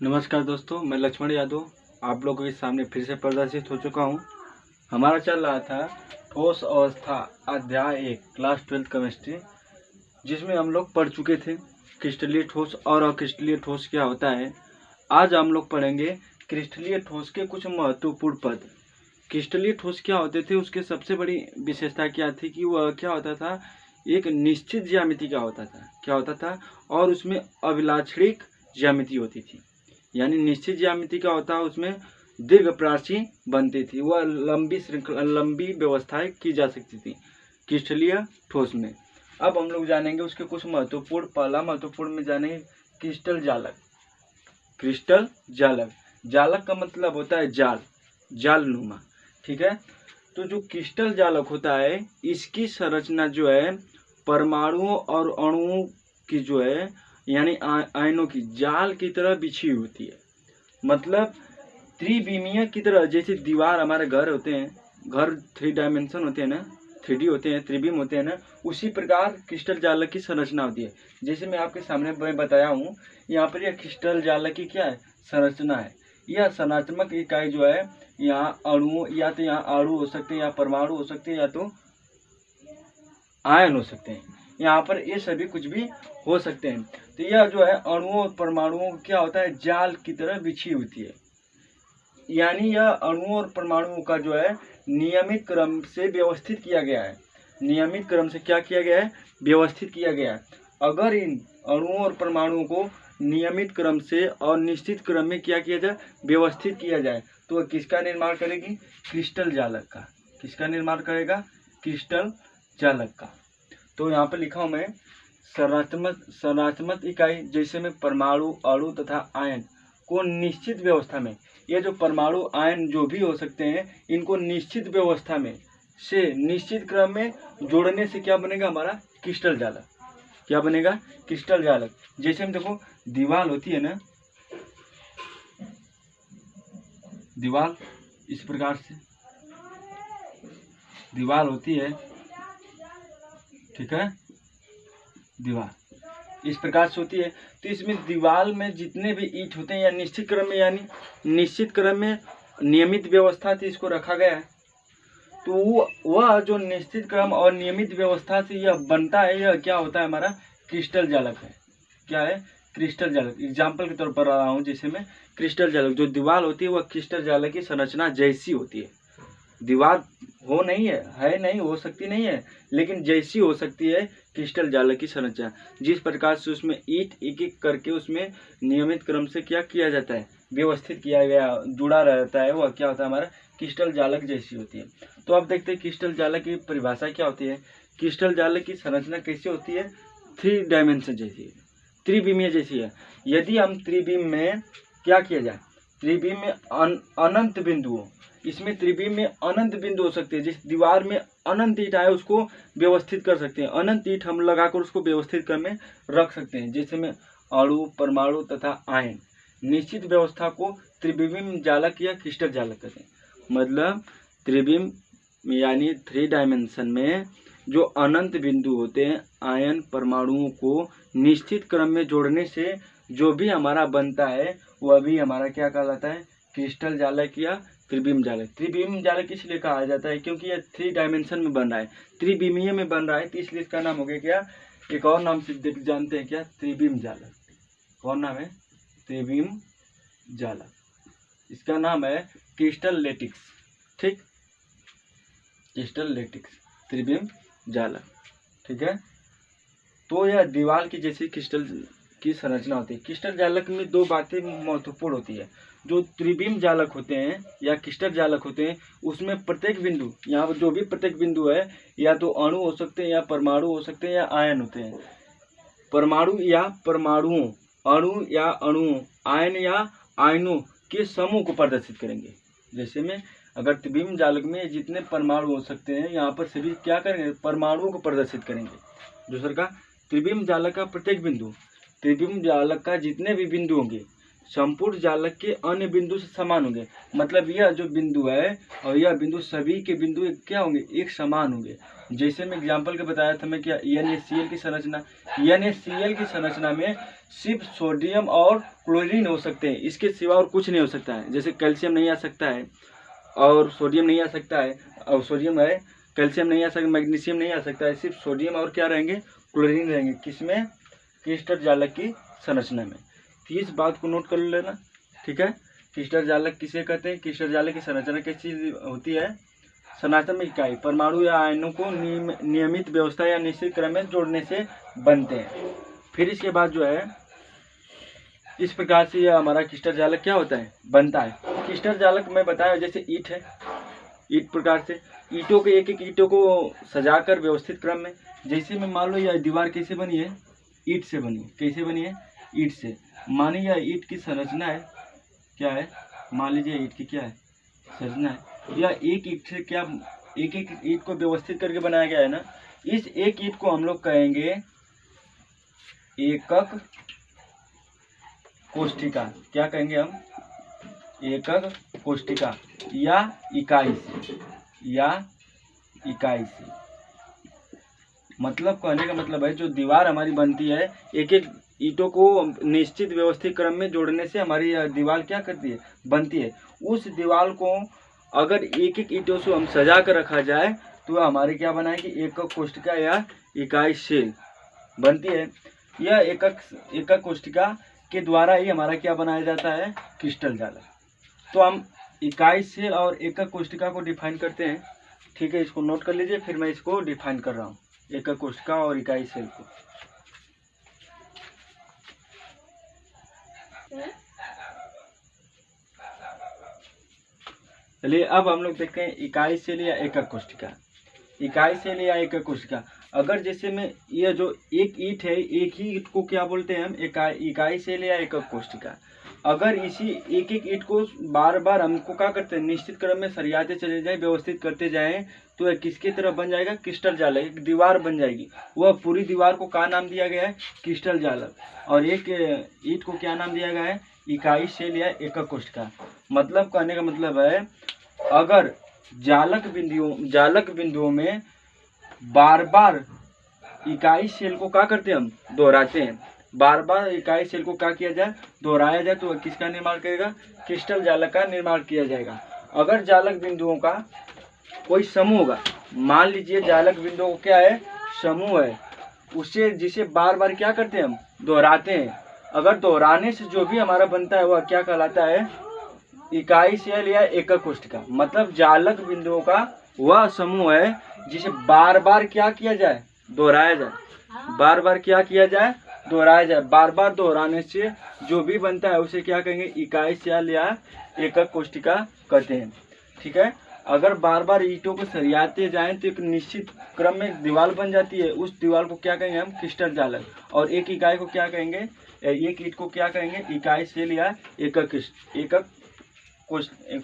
नमस्कार दोस्तों, मैं लक्ष्मण यादव आप लोगों के सामने फिर से प्रदर्शित हो चुका हूं। हमारा चल रहा था ठोस अवस्था अध्याय 1 क्लास 12 केमिस्ट्री, जिसमें हम लोग पढ़ चुके थे क्रिस्टलीय ठोस और अक्रिस्टलीय ठोस क्या होता है। आज हम लोग पढ़ेंगे क्रिस्टलीय ठोस के कुछ महत्वपूर्ण पद। क्रिस्टलीय ठोस क्या होते थे, उसकी सबसे बड़ी विशेषता क्या थी कि वह क्या होता था, एक निश्चित ज्यामिति का होता था और उसमें अभिलाक्षणिक ज्यामिति होती थी। यानी निश्चित ज्यामिति का होता है, उसमें दीर्घ प्राची बनती थी, वह लंबी व्यवस्थाएं की जा सकती थी क्रिस्टलीय ठोस में। अब हम लोग जानेंगे उसके कुछ महत्वपूर्ण। पहला महत्वपूर्ण में जानेंगे क्रिस्टल जालक। क्रिस्टल जालक, जालक का मतलब होता है जालनुमा, ठीक है। तो जो क्रिस्टल जालक होता है, इसकी संरचना जो है परमाणुओं और अणुओं की जो है यानी आयनों की जाल की तरह बिछी होती है। मतलब त्रिविमीय की तरह, जैसे दीवार हमारे घर होते हैं, घर 3 डायमेंशन होते हैं ना, 3D होते हैं, त्रिविम होते हैं ना, उसी प्रकार क्रिस्टल जालक की संरचना होती है। जैसे मैं आपके सामने मैं बताया हूँ, यहाँ पर यह क्रिस्टल जालक की क्या है, संरचना है। यह संरचनात्मक इकाई जो है, यहाँ अणुओं, या तो यहाँ अणु हो सकते हैं, या परमाणु हो सकते हैं, या तो आयन हो सकते हैं। यहाँ पर ये सभी कुछ भी हो सकते हैं। तो यह जो है अणुओं और परमाणुओं क्या होता है, जाल की तरह बिछी होती है। यानी यह अणुओं और परमाणुओं का जो है नियमित क्रम से व्यवस्थित किया गया है। नियमित क्रम से क्या किया गया है, व्यवस्थित किया गया है। अगर इन अणुओं और परमाणुओं को नियमित क्रम से और निश्चित क्रम में क्या किया जाए, व्यवस्थित किया जाए, तो वह किसका निर्माण करेगी, क्रिस्टल जालक का। किसका निर्माण करेगा, क्रिस्टल जालक का। तो यहाँ पर लिखा हूँ मैं, संरचनात्मक इकाई जैसे में परमाणु, अणु तथा आयन को निश्चित व्यवस्था में, ये जो परमाणु आयन जो भी हो सकते हैं, इनको निश्चित व्यवस्था में से निश्चित क्रम में जोड़ने से क्या बनेगा, हमारा क्रिस्टल जालक। क्या बनेगा, क्रिस्टल जालक। जैसे हम देखो दीवार होती है ना, दीवार इस प्रकार से दीवार होती है, ठीक है, दीवार इस प्रकार से होती है। तो इसमें दीवार में जितने भी ईंट होते हैं, या निश्चित क्रम में, यानी निश्चित क्रम में नियमित व्यवस्था से इसको रखा गया है। तो वह जो निश्चित क्रम और नियमित व्यवस्था से यह बनता है, यह क्या होता है, हमारा क्रिस्टल जालक है। क्या है, क्रिस्टल जालक। एग्जाम्पल के तौर पर रहा हूँ, जैसे में क्रिस्टल जालक जो दीवार होती है, वह क्रिस्टल जालक की संरचना जैसी होती है। दीवार हो नहीं है नहीं, हो सकती नहीं है, लेकिन जैसी हो सकती है क्रिस्टल जालक की संरचना। जिस प्रकार से उसमें ईंट एक एक करके उसमें नियमित क्रम से क्या किया जाता है, व्यवस्थित किया गया, जुड़ा रहता है, वह क्या होता है, हमारा क्रिस्टल जालक जैसी होती है। तो अब देखते हैं क्रिस्टल जालक की परिभाषा क्या होती है। क्रिस्टल जालक की संरचना कैसी होती है, 3 डायमेंशन जैसी है, त्रिविमीय जैसी है। यदि हम त्रिविम में क्या किया जाए, त्रिविम में अनंत बिंदुओं, इसमें त्रिविम में अनंत बिंदु हो सकते हैं। जिस दीवार में अनंत ईंट आए उसको व्यवस्थित कर सकते हैं, अनंत ईंट हम लगाकर उसको व्यवस्थित कर में रख सकते हैं, जैसे में अणु, परमाणु तथा आयन। निश्चित व्यवस्था को त्रिविम जालक या क्रिस्टल जालक कहते हैं। मतलब त्रिविम यानी 3 डायमेंशन में जो अनंत बिंदु होते हैं, आयन परमाणुओं को निश्चित क्रम में जोड़ने से जो भी हमारा बनता है, वह भी हमारा क्या कहलाता है, क्रिस्टल जालक या त्रिविम जालक। त्रिविम जालक इसलिए कहा जाता है क्योंकि यह 3 डायमेंशन में बन रहा है, त्रिविमीय में बन रहा है, तो इसलिए इसका नाम हो गया क्या, एक और नाम से जानते हैं क्या, त्रिविम जालक। कौन नाम है, त्रिविम जालक। इसका नाम है क्रिस्टल लेटिक्स, ठीक, क्रिस्टल लेटिक्स, त्रिविम जालक, ठीक है। तो यह दीवार की जैसी क्रिस्टल की संरचना होती है। क्रिस्टल जालक में 2 बातें महत्वपूर्ण होती है। जो त्रिविम जालक होते हैं या क्रिस्टल जालक होते हैं, उसमें प्रत्येक बिंदु, यहाँ पर जो भी प्रत्येक बिंदु है, या तो अणु हो सकते हैं, या परमाणु हो सकते हैं, या आयन होते हैं। परमाणु या परमाणुओं, अणु या अणुओं, आयन या आयनों के समूह को प्रदर्शित करेंगे। जैसे में अगर त्रिविम जालक में जितने परमाणु हो सकते हैं, यहाँ पर सभी क्या करेंगे, परमाणुओं को प्रदर्शित करेंगे। दूसरा का त्रिविम जालक का प्रत्येक बिंदु, त्रिविम जालक का जितने भी बिंदु होंगे संपूर्ण जालक के अन्य बिंदु से समान होंगे। मतलब यह जो बिंदु है और यह बिंदु, सभी के बिंदु क्या होंगे, एक समान होंगे। जैसे मैं एग्जांपल के बताया था मैं क्या NaCl की संरचना, NaCl की संरचना में सिर्फ सोडियम और क्लोरीन हो सकते हैं, इसके सिवा और कुछ नहीं हो सकता है। जैसे कैल्शियम नहीं आ सकता है और सोडियम नहीं आ सकता है, और सोडियम है, कैल्शियम नहीं आ सकता, मैग्नीशियम नहीं आ सकता है, सिर्फ सोडियम और क्या रहेंगे, क्लोरीन रहेंगे। किसमें? क्रिस्टल जालक की संरचना में। तो इस बात को नोट कर लेना, ठीक है। क्रिस्टल जालक किसे कहते हैं? क्रिस्टल जालक की संरचना कैसी होती है? सनातन इकाई परमाणु या आयनों को नियमित व्यवस्था या निश्चित क्रम में जोड़ने से बनते हैं। फिर इसके बाद जो है इस प्रकार से यह हमारा क्रिस्टल जालक क्या होता है, बनता है। क्रिस्टल जालक मैं बताया जैसे ईंट है, ईंट प्रकार से ईंटों के एक एक ईंटों को सजाकर व्यवस्थित क्रम में, जैसे में मान लो यह दीवार कैसे बनी है, ईंट से बनी है। कैसे बनी है? ईंट से। मानिए यह ईंट की संरचना है, क्या है, मान लीजिए ईंट की क्या है, संरचना है। यह एक ईंट से क्या, एक एक ईंट को व्यवस्थित करके बनाया गया है ना। इस एक ईंट को हम लोग कहेंगे एकक कोष्ठिका। क्या कहेंगे हम? एकक कोष्ठिका या इकाई से, या इकाई से। मतलब कहने का मतलब है जो दीवार हमारी बनती है, एक एक ईंटों को निश्चित व्यवस्थित क्रम में जोड़ने से हमारी दीवार क्या करती है, बनती है। उस दीवार को अगर एक एक ईंटों से हम सजा कर रखा जाए तो हमारी क्या बनाएगी, एकक कोष्ठिका या इकाई सेल बनती है। यह एकक कोष्ठिका के द्वारा ही हमारा क्या बनाया जाता है, क्रिस्टल जालक। तो हम इकाई सेल और एकक कोष्ठिका को डिफाइन करते हैं, ठीक है। इसको नोट कर लीजिए, फिर मैं इसको डिफाइन कर रहा हूँ, एकक कोष्ठिका और इकाई सेल को। चलिए अब हम लोग देखते हैं इकाई सेल या एकक कोष्ठिका। इकाई सेल या एकक कोशिका, अगर जैसे में यह जो एक ईंट है, एक ही ईंट को क्या बोलते हैं हम, इकाई सेल या एकक कोशिका। अगर इसी एक एक ईंट को बार बार हमको क्या करते हैं, निश्चित क्रम में सरियाते चले जाएं, व्यवस्थित करते जाएं, तो यह किसकी तरह बन जाएगा, क्रिस्टल जालक। एक दीवार बन जाएगी, वह पूरी दीवार को क्या नाम दिया गया है, क्रिस्टल जालक। और एक ईंट को क्या नाम दिया गया है, इकाई सेल या एकक कोशिका। मतलब कहने का मतलब है अगर जालक बिंदुओं में बार बार इकाई सेल को क्या करते हैं, हम दोहराते हैं, बार बार इकाई सेल को क्या किया जाए, दोहराया जाए, तो किसका निर्माण करेगा, क्रिस्टल जालक का निर्माण किया जाएगा। अगर जालक बिंदुओं का कोई समूह होगा, मान लीजिए जालक बिंदुओं को क्या है, समूह है, उसे जिसे बार बार क्या करते हैं, हम दोहराते हैं। अगर दोहराने से जो भी हमारा बनता है वह क्या कहलाता है, इकाई सेल या एकक कोशिका। मतलब जालक बिंदुओं का वह समूह है जिसे बार बार क्या किया जाए, दोहराया जाए, बार बार क्या किया जाए, दोहराया जाए। बार बार दोहराने से जो भी बनता है उसे क्या कहेंगे, इकाई सेल या एकक कोशिका कहते हैं, ठीक है। अगर बार बार ईंटों को सरियाते जाएं तो एक निश्चित क्रम में दीवार बन जाती है, उस दीवार को क्या कहेंगे हम, क्रिस्टल जालक। और एक इकाई को क्या कहेंगे, एक ईंट को क्या कहेंगे, इकाई सेल या एकक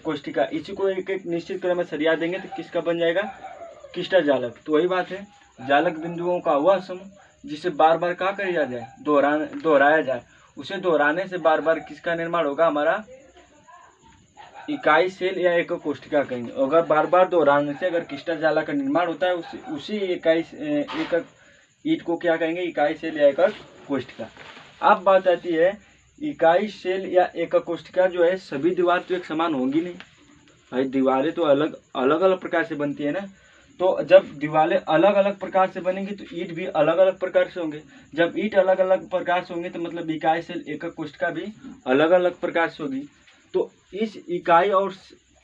कोष्ठिका। इसी को एक एक निश्चित क्रम में सरिया देंगे तो किसका बन जाएगा, क्रिस्टल जालक। तो वही बात है, जालक बिंदुओं का वह समूह जिसे बार बार क्या किया जाए, दोहराया जाए, उसे दोहराने से बार बार किसका निर्माण होगा, हमारा इकाई सेल या एकक कोष्ठिका कहेंगे। अगर बार बार दोहराने से अगर क्रिस्टल जालक का निर्माण होता है, उसी एकक ईंट को क्या कहेंगे, इकाई सेल या एकक कोष्ठिका। अब बात आती है इकाई सेल या एकक कोशिका जो है, सभी दीवार तो एक समान होंगी नहीं भाई, दीवारें तो अलग अलग प्रकार से बनती है ना। तो जब दीवारें अलग अलग प्रकार से बनेंगी तो ईंट भी अलग अलग प्रकार से होंगे। जब ईंट अलग अलग प्रकार से होंगे तो मतलब इकाई सेल एकक कोशिका भी अलग अलग प्रकार से होगी। तो इस इकाई और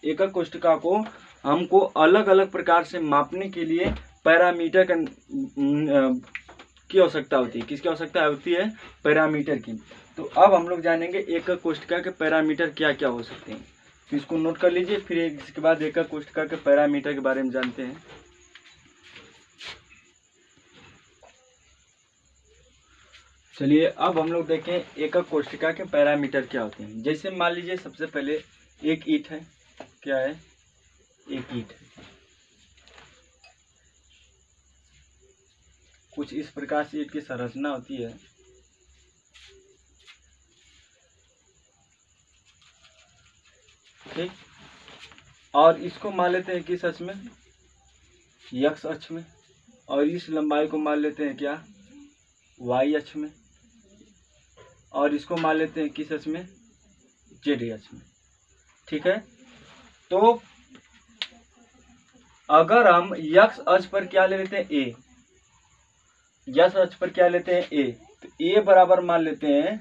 एकक कोशिका को हमको अलग अलग प्रकार से मापने के लिए पैरामीटर की आवश्यकता होती है। किसकी आवश्यकता होती है, पैरामीटर की। तो अब हम लोग जानेंगे एकक कोशिका के पैरामीटर क्या क्या हो सकते हैं, तो इसको नोट कर लीजिए, फिर इसके बाद एकक कोशिका के पैरामीटर के बारे में जानते हैं। चलिए अब हम लोग देखें एकक कोशिका के पैरामीटर क्या होते हैं। जैसे मान लीजिए सबसे पहले एक ईंट है, क्या है, एक ईंट है, कुछ इस प्रकार से ईंट की संरचना होती है। ठीक, और इसको मान लेते हैं किस अक्ष में, x अक्ष में, और इस लंबाई को मान लेते हैं क्या, y अक्ष में, और इसको मान लेते हैं किस अक्ष में, z अक्ष में। ठीक है, तो अगर हम x अक्ष पर क्या ले लेते हैं, a, x अक्ष पर क्या लेते हैं, a, तो a बराबर मान लेते हैं,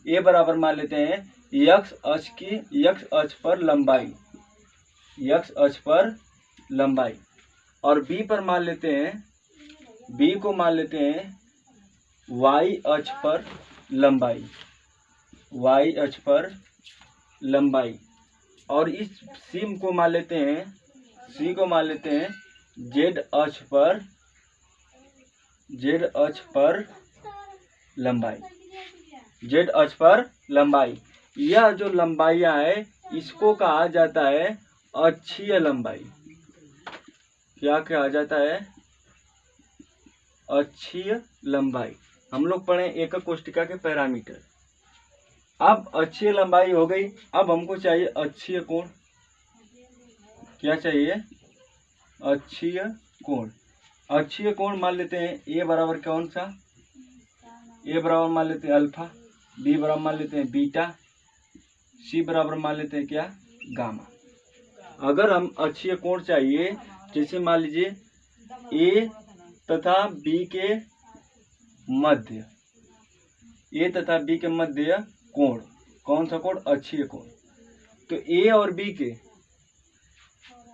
a बराबर मान लेते हैं x अक्ष पर लंबाई, x अक्ष पर लंबाई, और b पर मान लेते हैं, b को मान लेते हैं y अक्ष पर लंबाई, y अक्ष पर लंबाई, और इस c को मान लेते हैं, c को मान लेते हैं z अक्ष पर लंबाई, z अक्ष पर लंबाई। यह जो लंबाइयाँ है इसको कहा जाता है अक्षीय लंबाई। क्या कहा जाता है, अक्षीय लंबाई। हम लोग पढ़े एकक कोष्ठिका के पैरामीटर। अब अक्षीय लंबाई हो गई, अब हमको चाहिए अक्षीय कोण। क्या चाहिए, अक्षीय कोण। अक्षीय कोण मान लेते हैं ए बराबर कौन सा, ए बराबर मान लेते हैं अल्फा, बी बराबर मान लेते हैं बीटा, सी बराबर मान लेते हैं क्या, गामा। अगर हम अक्षीय कोण चाहिए, जैसे मान लीजिए ए तथा बी के मध्य, ए तथा बी के मध्य कोण, कौन सा कोण, अक्षीय कोण। तो ए और बी के,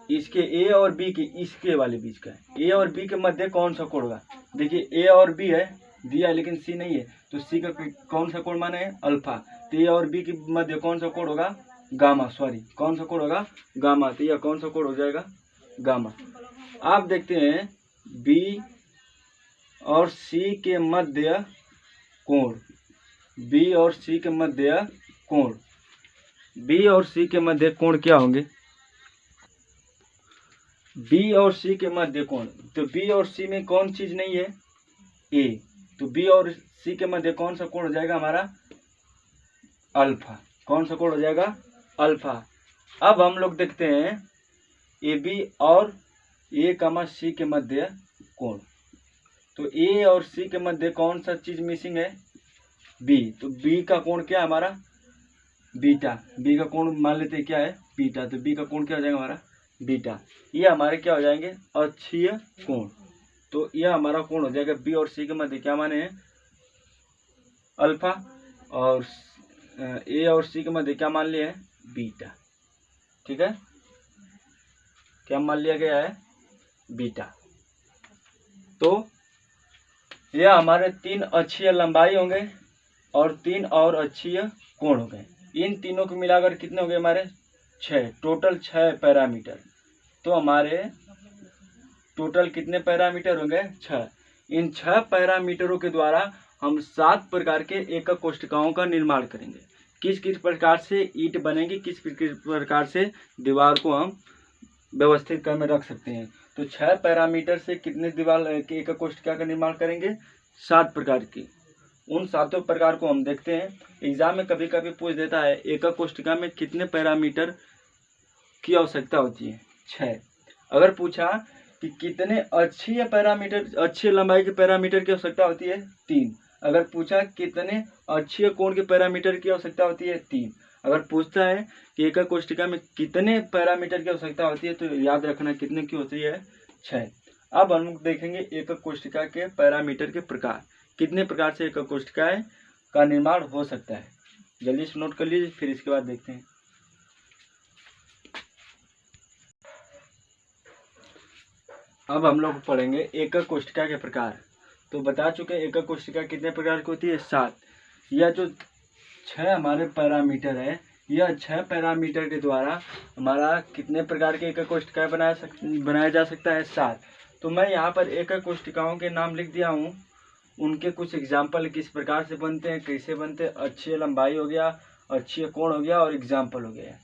इसके ए और बी के इसके वाले बीच का, ए और बी के मध्य कौन सा कोण होगा। देखिए ए और बी है दिया लेकिन सी नहीं है, तो सी का कौन सा कोण माने है, अल्फा। तो ए और बी के मध्य कौन सा कोण होगा, गामा, सॉरी कौन सा कोण होगा, गामा। तो यह कौन सा कोण हो जाएगा, गामा। आप देखते हैं बी और सी के मध्य कोण, बी और सी के मध्य कोण, बी और सी के मध्य कोण क्या होंगे, बी और सी के मध्य कोण। तो बी और सी में कौन चीज नहीं है, ए, तो बी और सी के मध्य कौन सा कोण हो जाएगा हमारा, अल्फा। कौन सा कोण हो जाएगा, अल्फा। अब हम लोग देखते हैं ए बी और ए कमा सी के मध्य कोण। तो ए और सी के मध्य कौन सा चीज मिसिंग है, बी। तो बी का कोण क्या है हमारा, बीटा। बी का कोण मान लेते हैं क्या है, बीटा। तो बी का कोण क्या हो जाएगा हमारा, बीटा। ये हमारे क्या हो जाएंगे, अक्षीय कोण। तो यह हमारा कोण हो जाएगा बी और सी के मध्य क्या माने हैं, अल्फा, और ए और सी के मध्य क्या मान लिया है, बीटा। ठीक है, क्या मान लिया गया है, बीटा। तो यह हमारे 3 अक्षीय लंबाई होंगे और 3 और अक्षीय कोण हो गए। इन तीनों को मिलाकर कितने हो गए हमारे, 6, टोटल 6 पैरामीटर। तो हमारे टोटल कितने पैरामीटर होंगे, 6। इन 6 पैरामीटरों के द्वारा हम 7 प्रकार के एकक कोष्ठिकाओं का निर्माण करेंगे। किस किस प्रकार से ईंट बनेगी, किस किस प्रकार से दीवार को हम व्यवस्थित कर में रख सकते हैं। तो 6 पैरामीटर से कितने दीवार के एकक कोष्ठिका का निर्माण करेंगे, 7 प्रकार की। उन 7 प्रकार को हम देखते हैं। एग्जाम में कभी कभी पूछ देता है एकक कोष्ठिका में कितने पैरामीटर की आवश्यकता होती है, 6। अगर पूछा कि कितने अक्षीय पैरामीटर, अक्षीय लंबाई के पैरामीटर की आवश्यकता होती है, 3। अगर पूछा कितने अक्षीय कोण के पैरामीटर की आवश्यकता होती है, 3। अगर पूछता है कि एकक कोष्ठिका में कितने पैरामीटर की आवश्यकता होती है, तो याद रखना कितने की होती है, 6। अब हम लोग देखेंगे एकक कोष्ठिका के पैरामीटर के प्रकार, कितने प्रकार से एकक कोष्ठिकाएं का निर्माण हो सकता है। जल्दी से नोट कर लीजिए, फिर इसके बाद देखते हैं। अब हम लोग पढ़ेंगे एकक कोष्ठिका के प्रकार। तो बता चुके हैं एकक कोष्ठिका कितने प्रकार की होती है, 7। यह जो 6 हमारे पैरामीटर है, यह 6 पैरामीटर के द्वारा हमारा कितने प्रकार के एकक कोष्ठिकाएं बनाया जा सकता है, 7। तो मैं यहाँ पर एकक कोष्ठिकाओं के नाम लिख दिया हूँ, उनके कुछ एग्जाम्पल किस प्रकार से बनते हैं, कैसे बनते हैं। अक्षीय लंबाई हो गया, अक्षीय कोण हो गया, और एग्जाम्पल हो गया,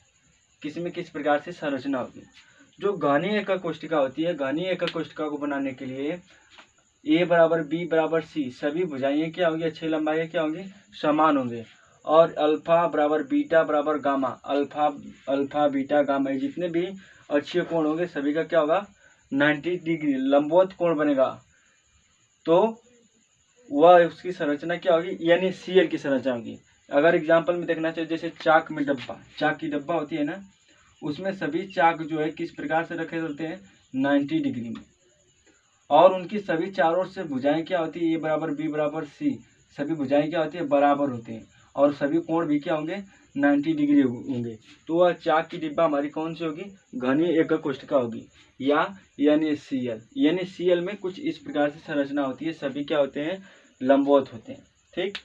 किस में किस प्रकार से संरचना होगी। जो घनी एकक कोष्ठिका होती है, घनी एकक कोष्ठिका को बनाने के लिए ए बराबर बी बराबर सी सभी भुजाएं क्या होंगी, अक्षीय लंबाई क्या होंगी, समान होंगे। और अल्फा बराबर बीटा बराबर गामा, अल्फा बीटा गामा, जितने भी अक्षीय कोण होंगे सभी का क्या होगा, 90 डिग्री लंबवत कोण बनेगा तो वह उसकी संरचना क्या होगी, यानी Cl की संरचना होगी। अगर एग्जाम्पल में देखना चाहिए, जैसे चाक में डब्बा, चाक की डब्बा होती है ना, उसमें सभी चाक जो है किस प्रकार से रखे होते हैं, 90 डिग्री में, और उनकी सभी चारों ओर से भुजाएं क्या होती है, A बराबर B बराबर C, सभी भुजाएं क्या होती है, बराबर होते हैं, और सभी कोण भी क्या होंगे, 90 डिग्री होंगे। तो वह चाक की डिब्बा हमारी कौन सी होगी, घनीय एकक कोष्ठिका होगी, या यानी Cl। यानी Cl में कुछ इस प्रकार से संरचना होती है, सभी क्या होते हैं, लंबवत होते हैं। ठीक।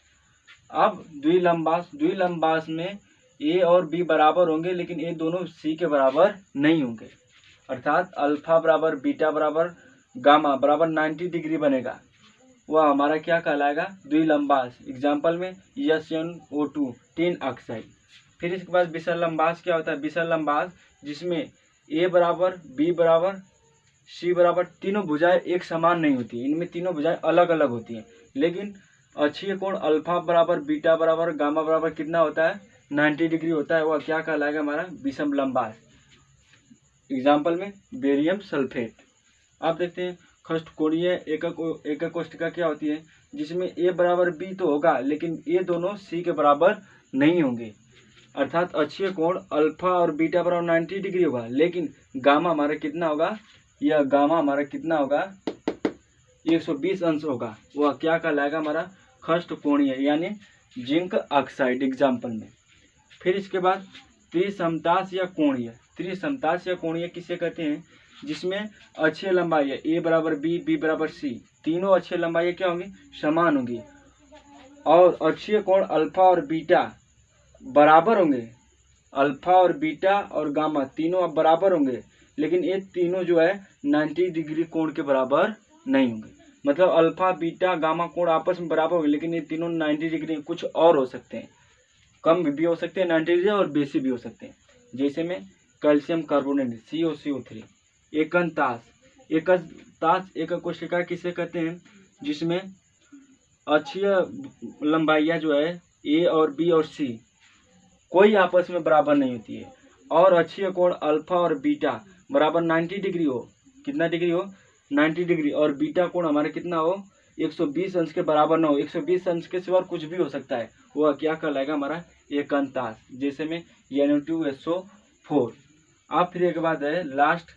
अब द्विलंबास में A और B बराबर होंगे, लेकिन ये दोनों C के बराबर नहीं होंगे, अर्थात अल्फा बराबर बीटा बराबर गामा बराबर 90 डिग्री बनेगा, वह हमारा क्या कहलाएगा, द्विलंबास। एग्जाम्पल में SnO2 टिन ऑक्साइड। फिर इसके बाद विषम लंबास क्या होता है, विषम लंबास जिसमें A बराबर B बराबर C बराबर तीनों भुजाएं एक समान नहीं होती, इनमें तीनों भुजाएं अलग अलग होती हैं, लेकिन अक्षीय कोण अल्फा बराबर बीटा बराबर गामा बराबर कितना होता है, 90 डिग्री होता है, वह क्या कहलाएगा, हमारा विषम लंबास। एग्जाम्पल में बेरियम सल्फेट। आप देखते हैं खष्टकोणीय एकक कोष्ठिका क्या होती है, जिसमें A बराबर B तो होगा, लेकिन ये दोनों C के बराबर नहीं होंगे, अर्थात अक्षीय कोण अल्फा और बीटा बराबर 90 डिग्री होगा, लेकिन गामा हमारा कितना होगा, यह गामा हमारा कितना होगा, 120 अंश होगा, वह क्या कहलाएगा, हमारा खष्टकोणीय यानी जिंक ऑक्साइड। एग्जाम्पल में फिर इसके बाद त्रिसमतास या कोणीय। त्रिसमतास या कोणीय किसे कहते हैं, जिसमें अक्षीय लंबाई है A बराबर B, B बराबर C, तीनों अक्षीय लंबाई क्या होंगी, समान होंगी, और अक्षीय कोण अल्फा और बीटा बराबर होंगे, अल्फा और बीटा और गामा तीनों अब बराबर होंगे, लेकिन ये तीनों जो है 90 डिग्री कोण के बराबर नहीं होंगे। मतलब अल्फा बीटा गामा कोण आपस में बराबर होंगे, लेकिन ये तीनों 90 डिग्री कुछ और हो सकते हैं, कम भी हो सकते हैं 90 डिग्री और बेसी भी हो सकते हैं। जैसे में कैल्शियम कार्बोनेट COCO3। एकतास एकक कोशिका किसे कहते हैं, जिसमें अक्षीय लंबाइयाँ जो है A और B और C कोई आपस में बराबर नहीं होती है, और अक्षीय कोण अल्फा और बीटा बराबर 90 डिग्री हो, कितना डिग्री हो, 90 डिग्री, और बीटा कोण हमारा कितना हो, 120 अंश के बराबर ना हो, 120 अंश के सिवा कुछ भी हो सकता है, वह क्या कहलाएगा, हमारा एकांतास। जैसे में Na2SO4। अब फिर एक बात है लास्ट,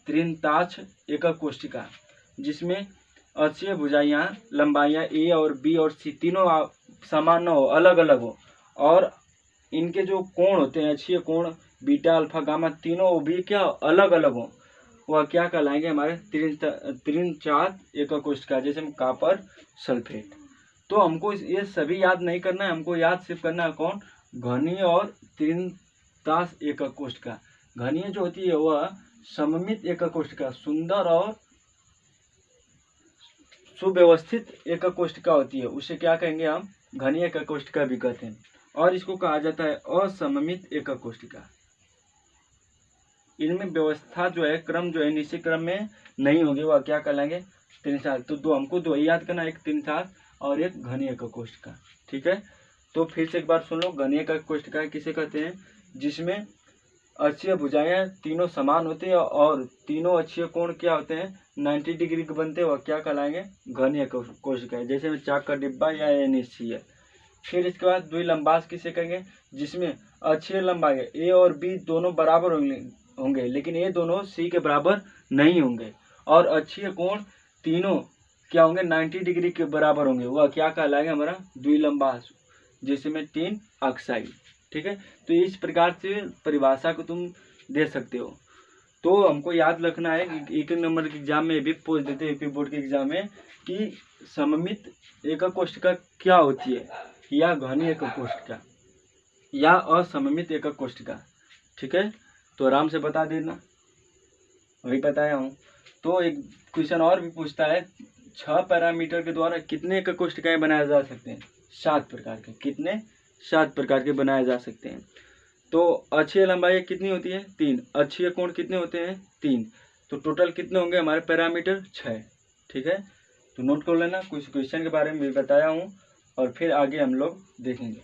त्रिंताक्ष एकक कोष्ठिका, जिसमें अक्षीय भुजाइयाँ लंबाइयाँ A और B और C तीनों समान न हो, अलग अलग हो, और इनके जो कोण होते हैं अक्षीय कोण बीटा अल्फा गामा तीनों भी क्या अलग अलग हो, वह क्या कहलाएंगे, हमारे त्रिंचात एकक कोष्ठिका, जैसे में कॉपर सल्फेट। तो हमको ये सभी याद नहीं करना है, हमको याद सिर्फ करना है कौन, घनीय और त्रिंतास एकक कोष्ठिका। घनीय जो होती है वह सममित एकक कोष्ठिका, सुंदर और सुव्यवस्थित एकक कोष्ठिका होती है, उसे क्या कहेंगे हम, घनीय एकक कोष्ठिका भी कहते हैं, और इसको कहा जाता है असममित एकक कोष्ठिका। इनमें व्यवस्था जो है, क्रम जो है निश्चित क्रम में नहीं होगी, वह क्या कहलाएंगे, त्रिंचात। तो हमको दो याद करना, एक त्रिंचात और एक घनीय एकक कोष्ठिका। ठीक है, तो फिर से एक बार सुन लो, घनीय एकक कोष्ठिका किसे कहते हैं, जिसमें अक्षीय भुजाएं तीनों समान होते हैं और तीनों अक्षीय कोण क्या होते हैं, 90 डिग्री के बनते हैं, वह क्या कहलाएंगे, घनीय एकक कोष्ठिका, जैसे में चाक का डिब्बा या NaCl। फिर इसके बाद द्विलंबास किसे कहेंगे, जिसमें अक्षीय लंबाई A और B दोनों बराबर होंगे, लेकिन ये दोनों C के बराबर नहीं होंगे, और अक्षीय कोण तीनों क्या होंगे, 90 डिग्री के बराबर होंगे, वह क्या कहलाएगा, हमारा द्विलंबास, जैसे में टिन ऑक्साइड। ठीक है, तो इस प्रकार से परिभाषा को तुम दे सकते हो। तो हमको याद रखना है कि एक नंबर के एग्जाम में भी पूछ देते हैं, यूपी बोर्ड के एग्जाम में, कि सममित एकक कोष्ठिका क्या होती है, या घनीय एकक कोष्ठिका या असममित एकक कोष्ठिका। ठीक है, तो आराम से बता देना, वही बताया हूँ। तो एक क्वेश्चन और भी पूछता है, 6 पैरामीटर के द्वारा कितने एकक कोष्ठिकाएं बनाए जा सकते हैं, 7 प्रकार के, कितने, 7 प्रकार के बनाए जा सकते हैं। तो अक्षीय लंबाई कितनी होती है, 3, अक्षीय कोण कितने होते हैं, 3, तो टोटल कितने होंगे हमारे पैरामीटर, 6। ठीक है, तो नोट कर लेना, कुछ क्वेश्चन के बारे में भी बताया हूँ, और फिर आगे हम लोग देखेंगे।